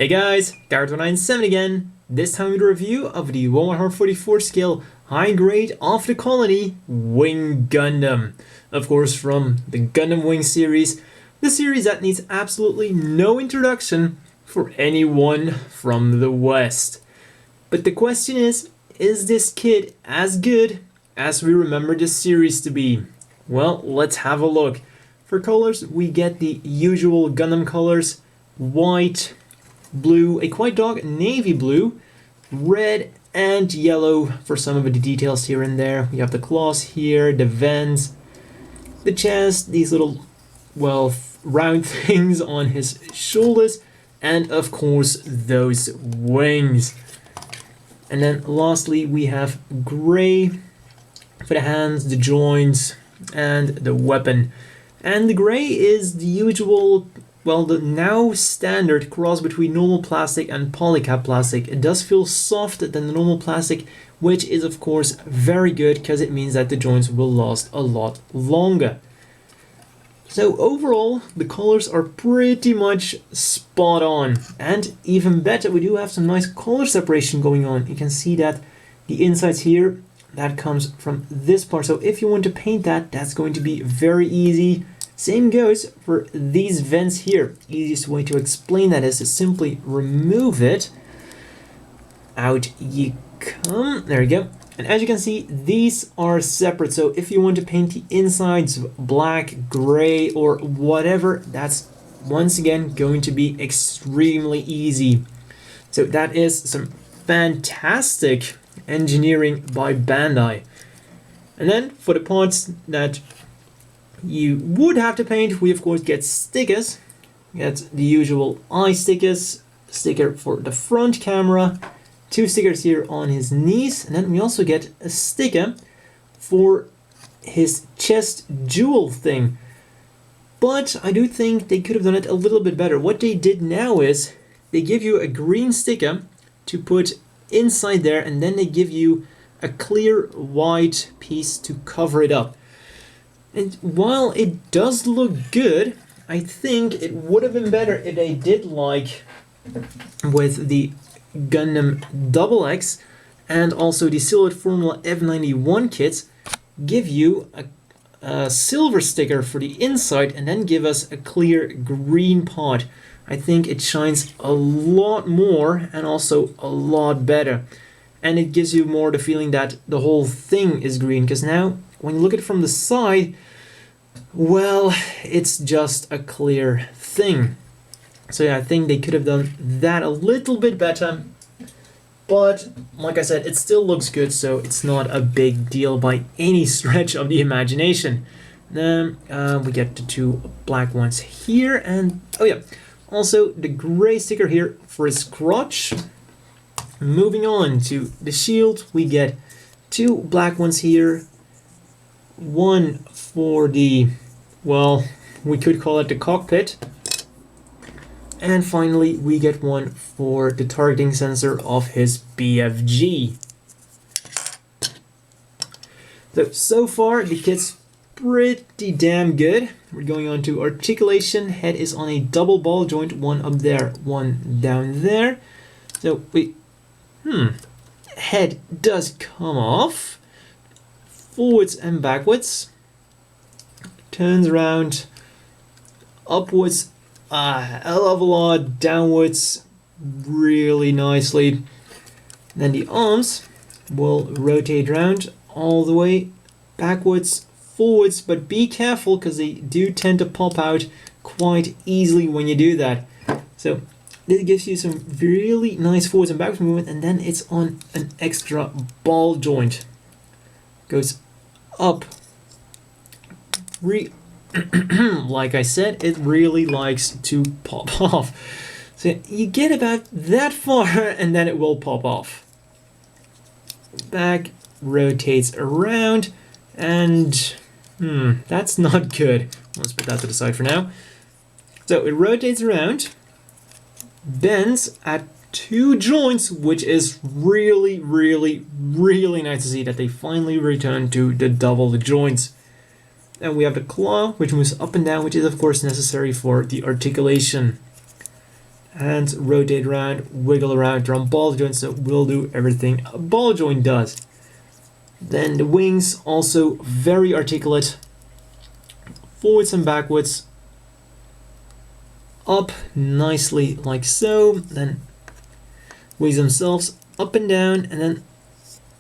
Hey guys, Garrett197 again. This time with a review of the 1/144 scale high grade of the quality Wing Gundam. Of course from the Gundam Wing series, the series that needs absolutely no introduction for anyone from the West. But the question is this kit as good as we remember the series to be? Well, let's have a look. For colors, we get the usual Gundam colors: white, blue, a quite dark navy blue, red and yellow for some of the details here and there. We have the claws here, the vents, the chest, these little, well, round things on his shoulders, and of course those wings. And then lastly we have gray for the hands, the joints, and the weapon. And the gray is the usual, well, the now standard cross between normal plastic and polycap plastic. It does feel softer than the normal plastic, which is of course very good because it means that the joints will last a lot longer. So overall, the colors are pretty much spot on. And even better, we do have some nice color separation going on. You can see that the insides here, that comes from this part. So if you want to paint that, that's going to be very easy. Same goes for these vents here. Easiest way to explain that is to simply remove it. Out you come. There you go. And as you can see, these are separate. So if you want to paint the insides black, gray, or whatever, that's once again going to be extremely easy. So that is some fantastic engineering by Bandai. And then for the parts that you would have to paint, we of course get stickers. We get the usual eye stickers, sticker for the front camera, two stickers here on his knees, and then we also get a sticker for his chest jewel thing. But I do think they could have done it a little bit better. What they did now is they give you a green sticker to put inside there, and then they give you a clear white piece to cover it up. And while it does look good, I think it would have been better if they did like with the Gundam XX and also the Silhouette Formula F91 kits, give you a silver sticker for the inside and then give us a clear green part. I think it shines a lot more and also a lot better. And it gives you more the feeling that the whole thing is green, because now when you look at it from the side, well, it's just a clear thing. So yeah, I think they could have done that a little bit better. But like I said, it still looks good, so it's not a big deal by any stretch of the imagination. Then we get the two black ones here, and oh yeah, also the gray sticker here for his crotch. Moving on to the shield, we get two black ones here. One for the, well, we could call it the cockpit. And finally, we get one for the targeting sensor of his BFG. So far, the kit's pretty damn good. We're going on to articulation. Head is on a double ball joint, one up there, one down there. So we, head does come off. Forwards and backwards. Turns around. Upwards a hell of a lot, downwards really nicely. Then the arms will rotate around all the way backwards, forwards, but be careful because they do tend to pop out quite easily when you do that. So this gives you some really nice forwards and backwards movement, and then it's on an extra ball joint. Goes up. Like I said, it really likes to pop off. So you get about that far and then it will pop off. Back rotates around, and that's not good. Let's put that to the side for now. So it rotates around, bends at two joints, which is really, really, really nice to see that they finally return to the double joints. And we have the claw, which moves up and down, which is of course necessary for the articulation. Hands rotate around, wiggle around, drum ball joint, so we'll do everything a ball joint does. Then the wings, also very articulate. Forwards and backwards. Up nicely like so. Then wings themselves up and down. And then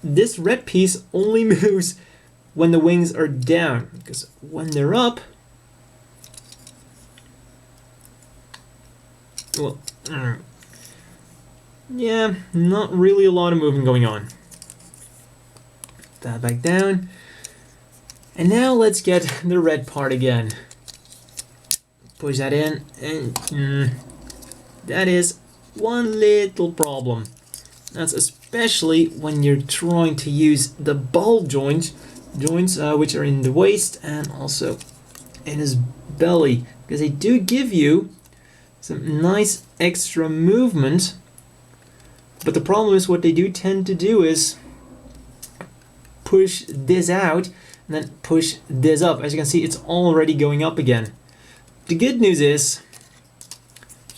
this red piece only moves when the wings are down. Because when they're up, well, yeah, not really a lot of movement going on. That back down. And now let's get the red part again. Push that in, and that is one little problem. That's especially when you're trying to use the ball joints, which are in the waist and also in his belly, because they do give you some nice extra movement. But the problem is, what they do tend to do is push this out and then push this up. As you can see, it's already going up again. The good news is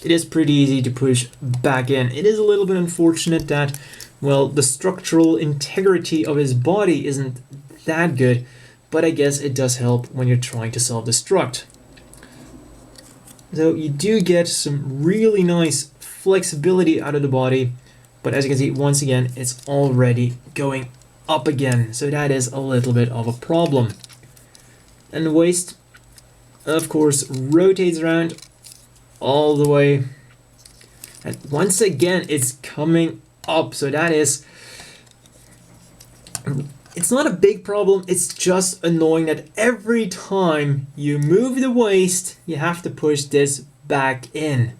it is pretty easy to push back in. It is a little bit unfortunate that, well, the structural integrity of his body isn't that good, but I guess it does help when you're trying to self-destruct. So you do get some really nice flexibility out of the body, but as you can see, once again, it's already going up again. So that is a little bit of a problem. And the waist, of course, rotates around all the way. And once again, it's coming up. So that is, it's not a big problem. It's just annoying that every time you move the waist, you have to push this back in.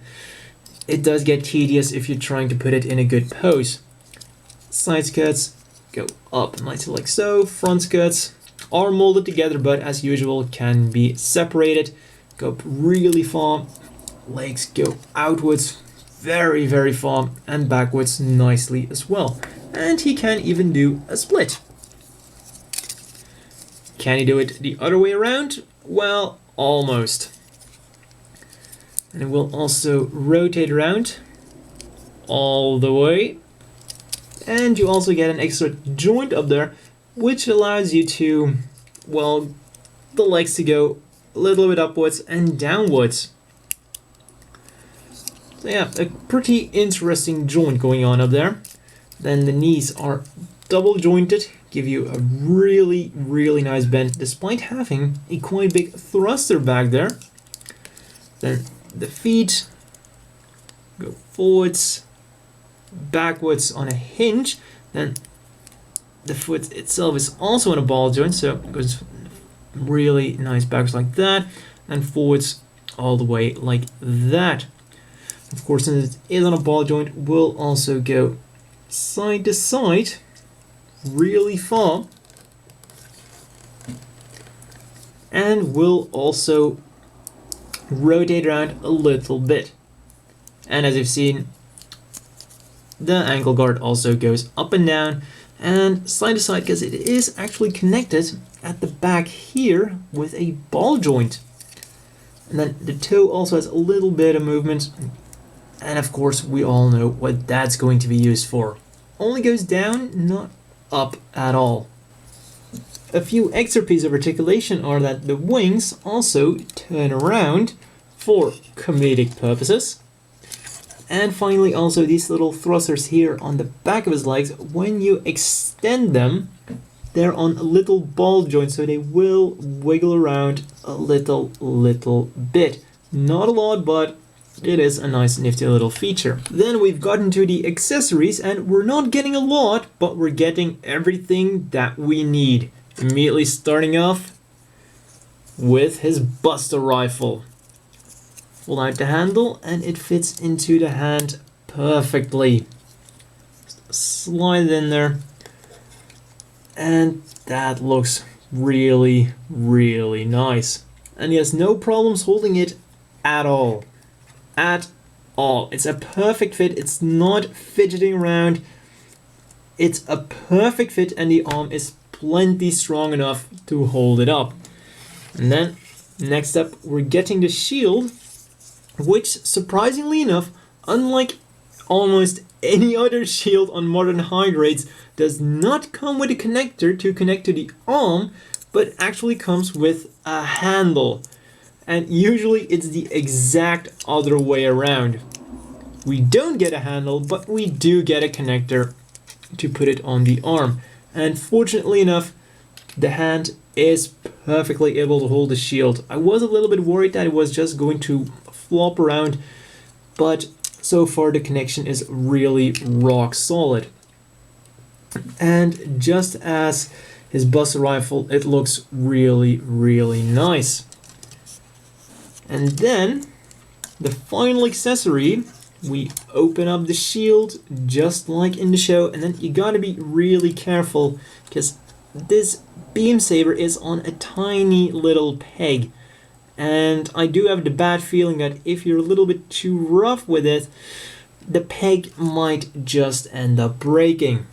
It does get tedious if you're trying to put it in a good pose. Side skirts go up nicely like so. Front skirts are molded together, but as usual can be separated. Go up really far. Legs go outwards very, very far and backwards nicely as well. And he can even do a split. Can he do it the other way around? Well, almost. And it will also rotate around all the way. And you also get an extra joint up there, which allows you to, well, the legs to go a little bit upwards and downwards. So yeah, a pretty interesting joint going on up there. Then the knees are double jointed, give you a really, really nice bend, despite having a quite big thruster back there. Then the feet go forwards, backwards on a hinge. Then the foot itself is also on a ball joint, so it goes really nice backwards like that, and forwards all the way like that. Of course, since it is on a ball joint, we'll also go side to side really far, and we'll also rotate around a little bit. And as you've seen, the ankle guard also goes up and down and side to side, because it is actually connected at the back here with a ball joint. And then the toe also has a little bit of movement, and of course we all know what that's going to be used for. Only goes down, not up at all. A few extra pieces of articulation are that the wings also turn around for comedic purposes. And finally, also these little thrusters here on the back of his legs, when you extend them, they're on a little ball joint, so they will wiggle around a little bit. Not a lot, but it is a nice nifty little feature. Then we've gotten to the accessories, and we're not getting a lot, but we're getting everything that we need. Immediately starting off with his Buster rifle. Pull out the handle and it fits into the hand perfectly. Slide it in there, and that looks really, really nice. And he has no problems holding it at all. At all. It's a perfect fit. It's not fidgeting around. It's a perfect fit, and the arm is plenty strong enough to hold it up. And then next up, we're getting the shield, which surprisingly enough unlike almost any other shield on modern high grades, does not come with a connector to connect to the arm, but actually comes with a handle. And usually it's the exact other way around. We don't get a handle, but we do get a connector to put it on the arm. And fortunately enough, the hand is perfectly able to hold the shield. I was a little bit worried that it was just going to flop around, but so far the connection is really rock solid. And just as his Buster Rifle, it looks really, really nice. And then the final accessory, we open up the shield just like in the show, and then you gotta be really careful because this beam saber is on a tiny little peg, and I do have the bad feeling that if you're a little bit too rough with it, the peg might just end up breaking.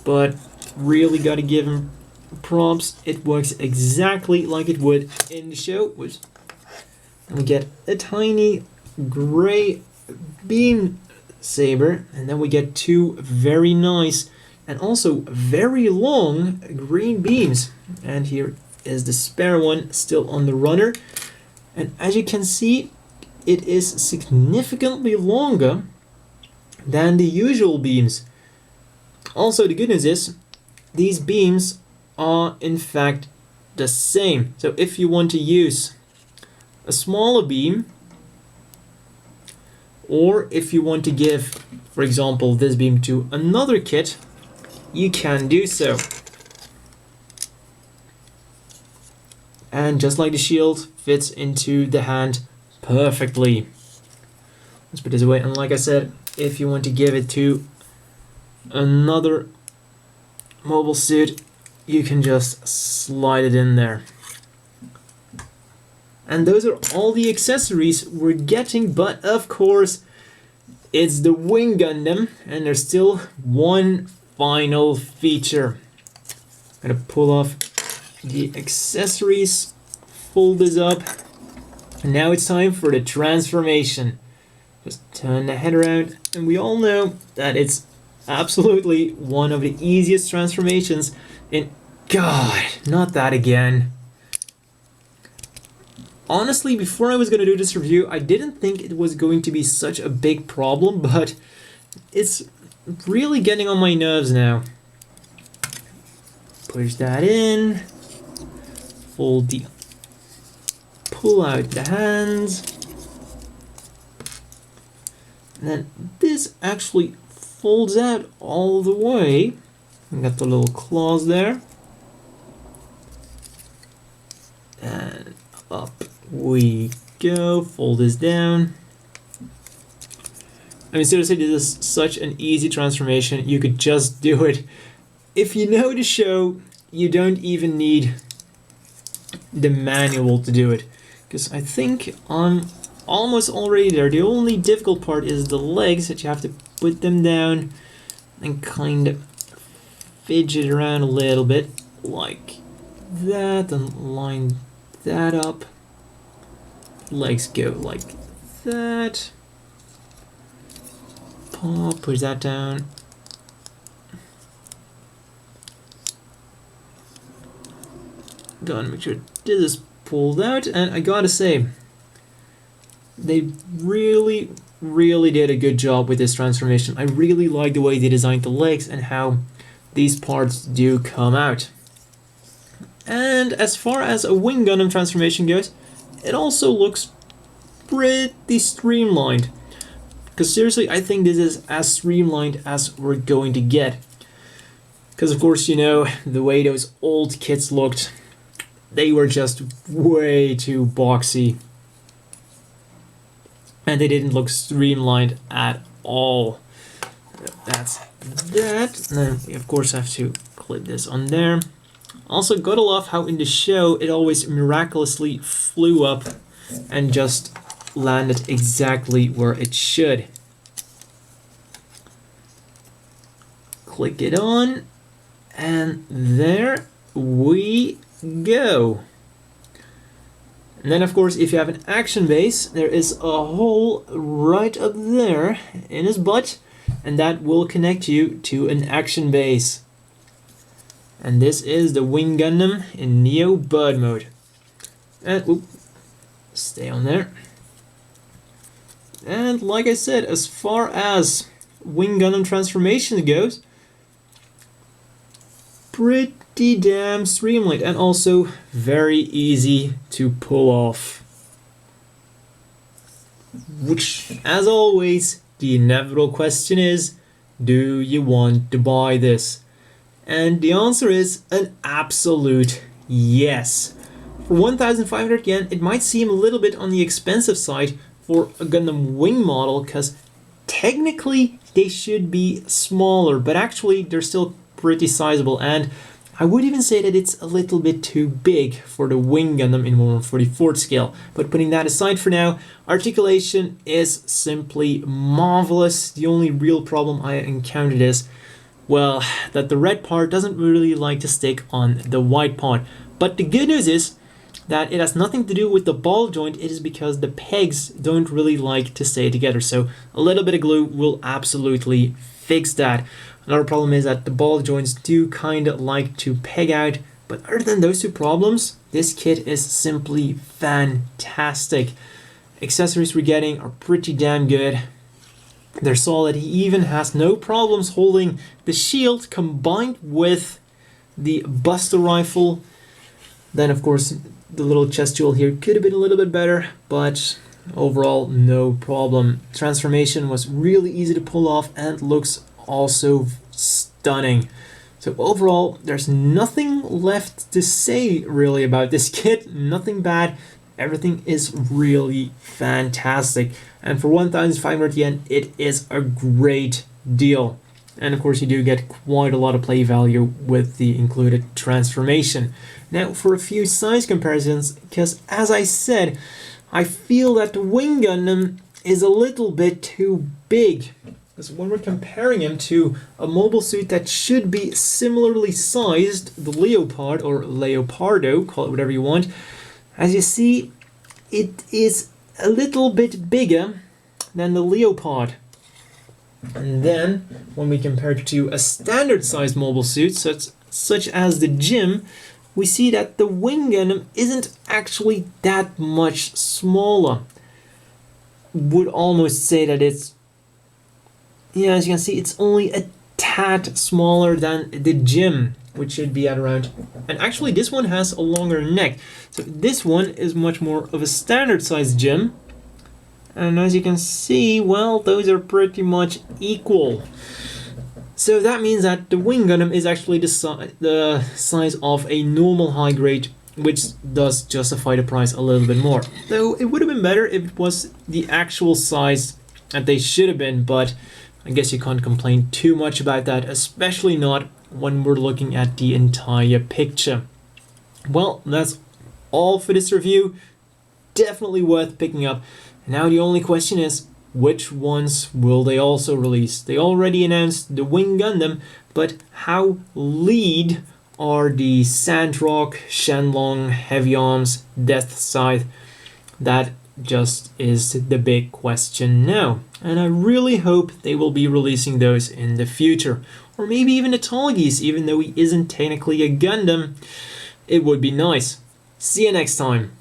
But really gotta give him props, it works exactly like it would in the show. And we get a tiny gray beam saber, and then we get two very nice and also very long green beams. And here is the spare one still on the runner, and as you can see, it is significantly longer than the usual beams. Also, the good news is these beams are in fact the same. So if you want to use a smaller beam, or if you want to give, for example, this beam to another kit, you can do so. And just like the shield, fits into the hand perfectly. Let's put this away, and like I said, if you want to give it to another mobile suit, you can just slide it in there. And those are all the accessories we're getting, but of course it's the Wing Gundam, and there's still one final feature. I'm gonna pull off the accessories, fold this up, and now it's time for the transformation. Just turn the head around, and we all know that it's absolutely one of the easiest transformations in... God, not that again. Honestly, before I was going to do this review, I didn't think it was going to be such a big problem, but it's really getting on my nerves now. Push that in, fold the... pull out the hands, and then this actually folds out all the way. We got the little claws there. And up we go, fold this down. I mean, seriously, this is such an easy transformation. You could just do it. If you know the show, you don't even need the manual to do it. Because I think I'm almost already there. The only difficult part is the legs, that you have to put them down and kind of fidget around a little bit like that, and line that up. Legs go like that. Pop, push that down. Gotta make sure this is pulled out, and I gotta say, they really did a good job with this transformation. I really like the way they designed the legs and how these parts do come out. And as far as a Wing Gundam transformation goes, it also looks pretty streamlined. Because seriously, I think this is as streamlined as we're going to get. Because of course, you know, the way those old kits looked, they were just way too boxy. And they didn't look streamlined at all. That's that. And then we of course have to clip this on there. Also, gotta love how in the show it always miraculously flew up and just landed exactly where it should. Click it on, and there we go. And then of course, if you have an action base, there is a hole right up there in his butt, and that will connect you to an action base. And this is the Wing Gundam in Neo Bud mode. And stay on there. And like I said, as far as Wing Gundam transformation goes, pretty damn streamlined and also very easy to pull off. Which, as always, the inevitable question is, do you want to buy this? And the answer is an absolute yes. For 1,500 yen, it might seem a little bit on the expensive side for a Gundam Wing model, because technically they should be smaller, but actually they're still pretty sizable, and I would even say that it's a little bit too big for the Wing Gundam in 1/44 scale. But putting that aside for now, articulation is simply marvelous. The only real problem I encountered is, well, that the red part doesn't really like to stick on the white part. But the good news is that it has nothing to do with the ball joint. It is because the pegs don't really like to stay together. So a little bit of glue will absolutely fix that. Another problem is that the ball joints do kind of like to peg out. But other than those two problems, this kit is simply fantastic. Accessories we're getting are pretty damn good. They're solid. He even has no problems holding the shield combined with the Buster rifle. Then of course the little chest jewel here could have been a little bit better, but overall no problem. Transformation was really easy to pull off and looks also stunning. So overall, there's nothing left to say really about this kit. Nothing bad. Everything is really fantastic. And for 1,500 yen, it is a great deal. And of course, you do get quite a lot of play value with the included transformation. Now, for a few size comparisons, because as I said, I feel that the Wing Gundam is a little bit too big. Because when we're comparing him to a mobile suit that should be similarly sized, the Leopard or Leopardo, call it whatever you want, as you see, it is a little bit bigger than the Leopard. And then, when we compare it to a standard sized mobile suit, such as the Gym, we see that the Wing Gundam isn't actually that much smaller. Would almost say that it's, yeah, as you can see, it's only a tad smaller than the Gym, which should be at around, and actually this one has a longer neck. So this one is much more of a standard size Gym. And as you can see, well, those are pretty much equal. So that means that the Wing Gundam is actually the size of a normal high grade, which does justify the price a little bit more. Though it would have been better if it was the actual size that they should have been, but I guess you can't complain too much about that, especially not when we're looking at the entire picture. Well, that's all for this review. Definitely worth picking up. Now the only question is, which ones will they also release? They already announced the Wing Gundam, but how lead are the Sandrock, Shenlong, Heavy Arms, Death Scythe? That just is the big question now. And I really hope they will be releasing those in the future. Or maybe even the Tallgeese, even though he isn't technically a Gundam. It would be nice. See you next time.